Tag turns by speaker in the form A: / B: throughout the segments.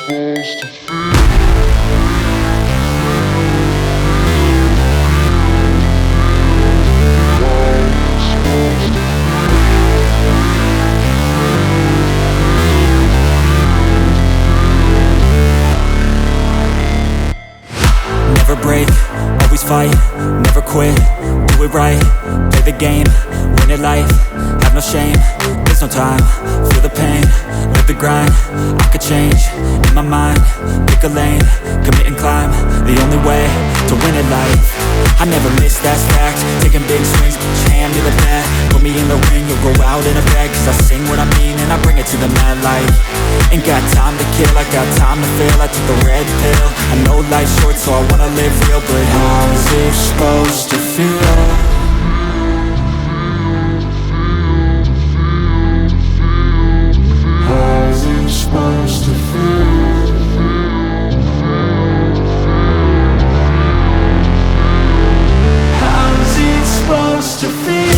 A: Never break, always fight, never quit, do it right, play the game, win it life, have no shame, there's no time, feel the pain, live the grind, I could change, in my mind, pick a lane, commit and climb, the only way to win it life. I never miss, that's fact, taking big swings, hand me the bat, put me in the ring, you'll go out in a bag, cause I sing what I mean and I bring it to the mad light. Ain't got time to kill, I got time to feel, I took the red pill, I know life's short so I wanna live real, but how's it supposed to feel? How's it supposed to feel? How's it supposed to feel?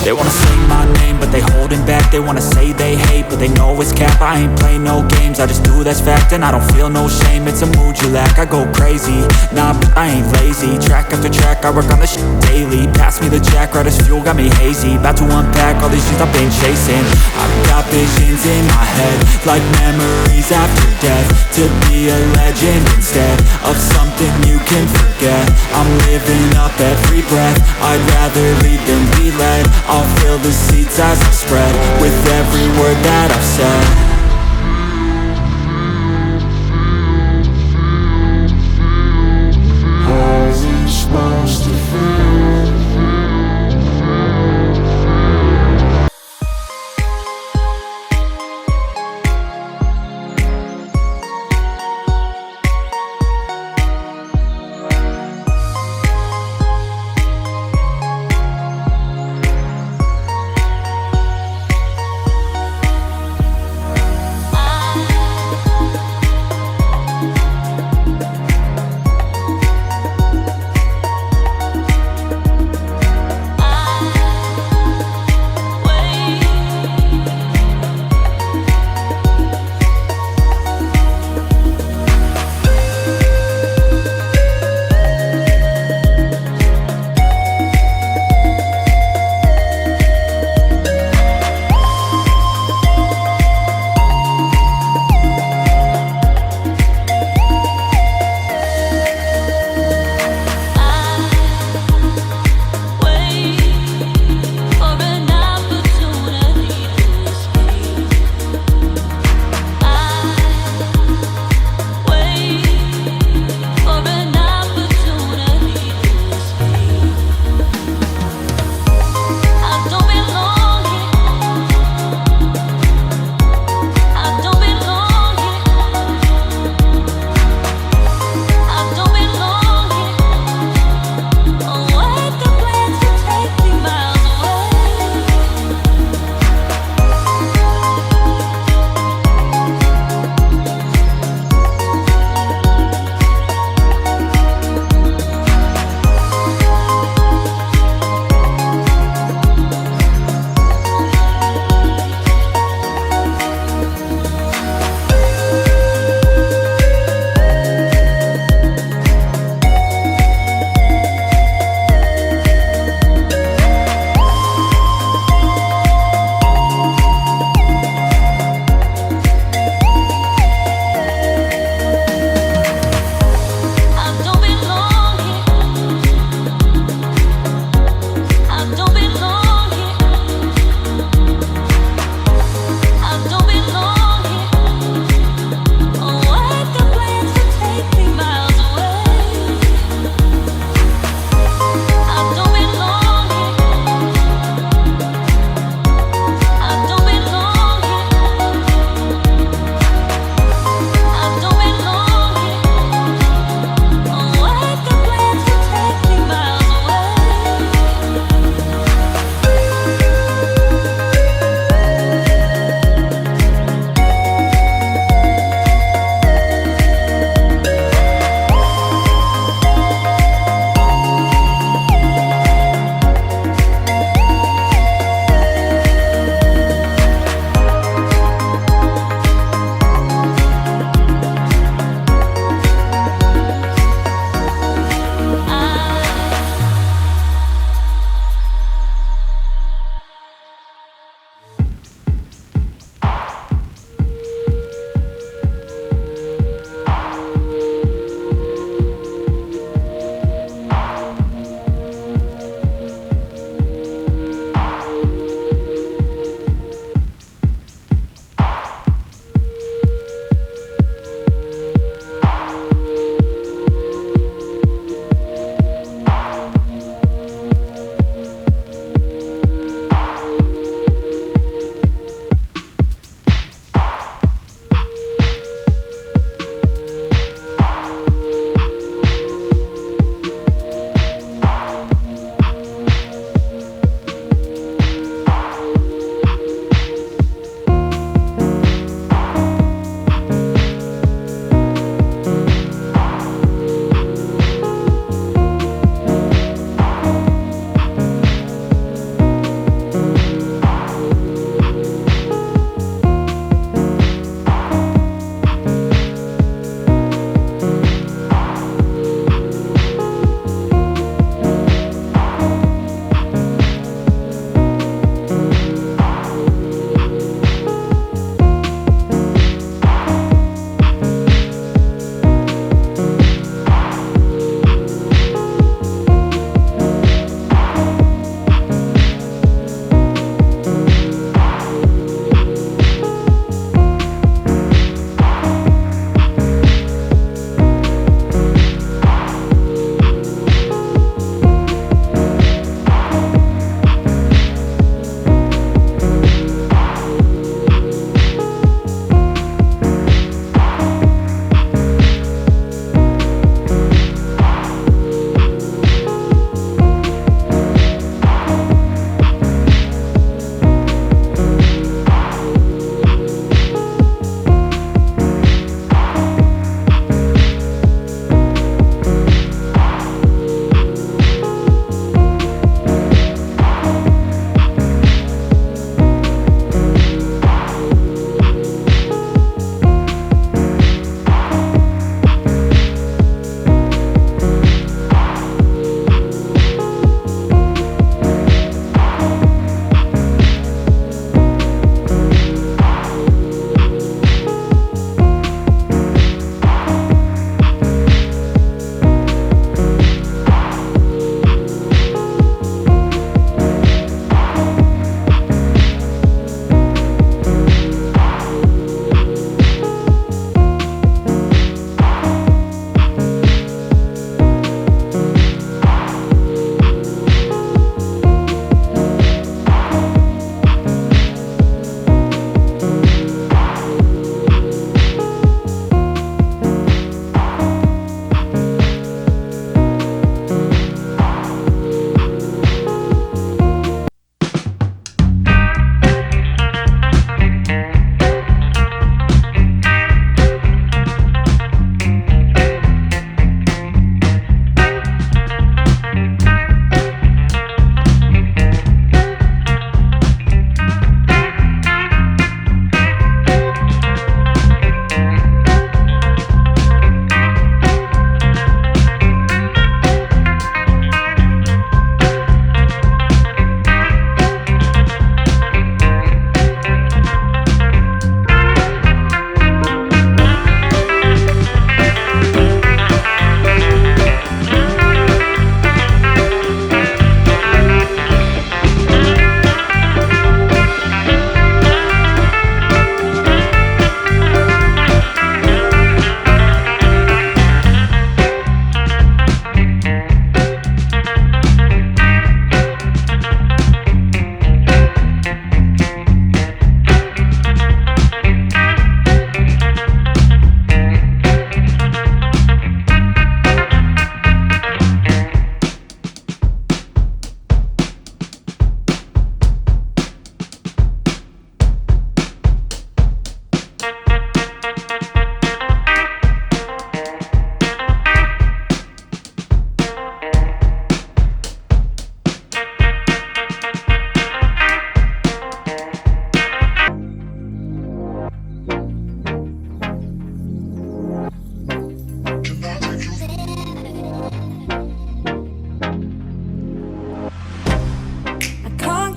A: They wanna say my name, but they holding back. They wanna say they hate, but they know it's cap. I ain't play no games, I just do that's fact. And I don't feel no shame, it's a mood you lack. I go crazy, nah, but I ain't lazy. Track after track, I work on this shit daily. Pass me the jack, right as fuel, got me hazy. About to unpack all these things I've been chasing. I've got visions in my head, like memories after death. To be a legend instead of something you can forget. I'm living up every breath, I'd rather lead than be led. I'll fill the seats as I spread with every word that I've said. How's it supposed to feel?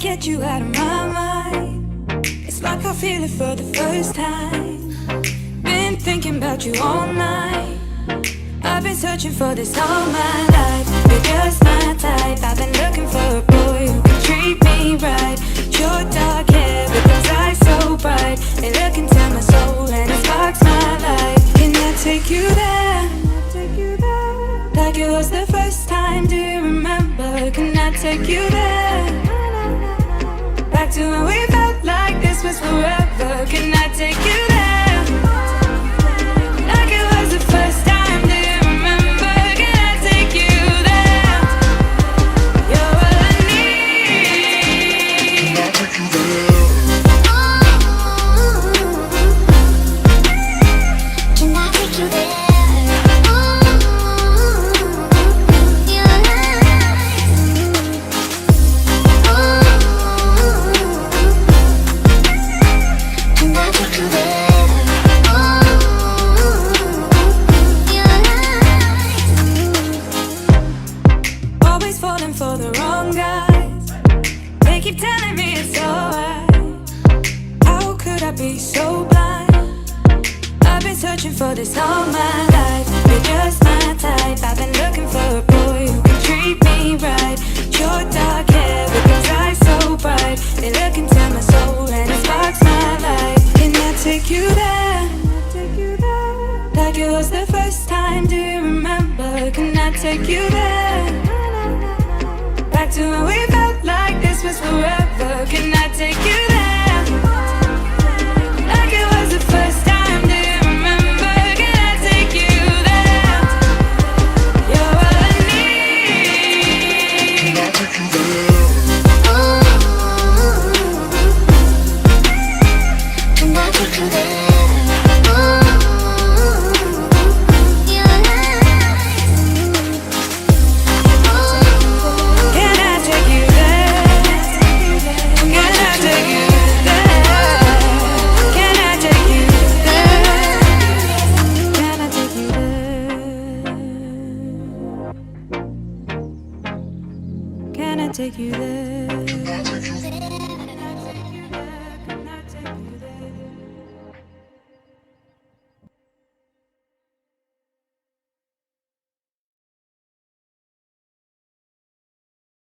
B: get you out of my mind. It's like I feel it for the first time. Been thinking about you all night. I've been searching for this all my life. You're just my type. I've been looking for a boy who can treat me right. Your dark hair with those eyes so bright. They look into my soul and it sparks my life. Can I take you there? Like it was the first time, do you remember? Can I take you there? Back to when we felt like this was forever. Can I take you there? Like it was the first time, do you remember? Can I take you there? You're all I need. Can I take you there? Can I take you there? For the wrong guys, they keep telling me it's alright. How could I be so blind? I've been searching for this all my life. You're just my type. I've been looking for a boy who can treat me right. Your dark hair with those eyes so bright. They look into my soul and it sparks my life. Can I take you there? Like it was the first time, do you remember? Can I take you there? Back to when we felt like this was forever. Can I take you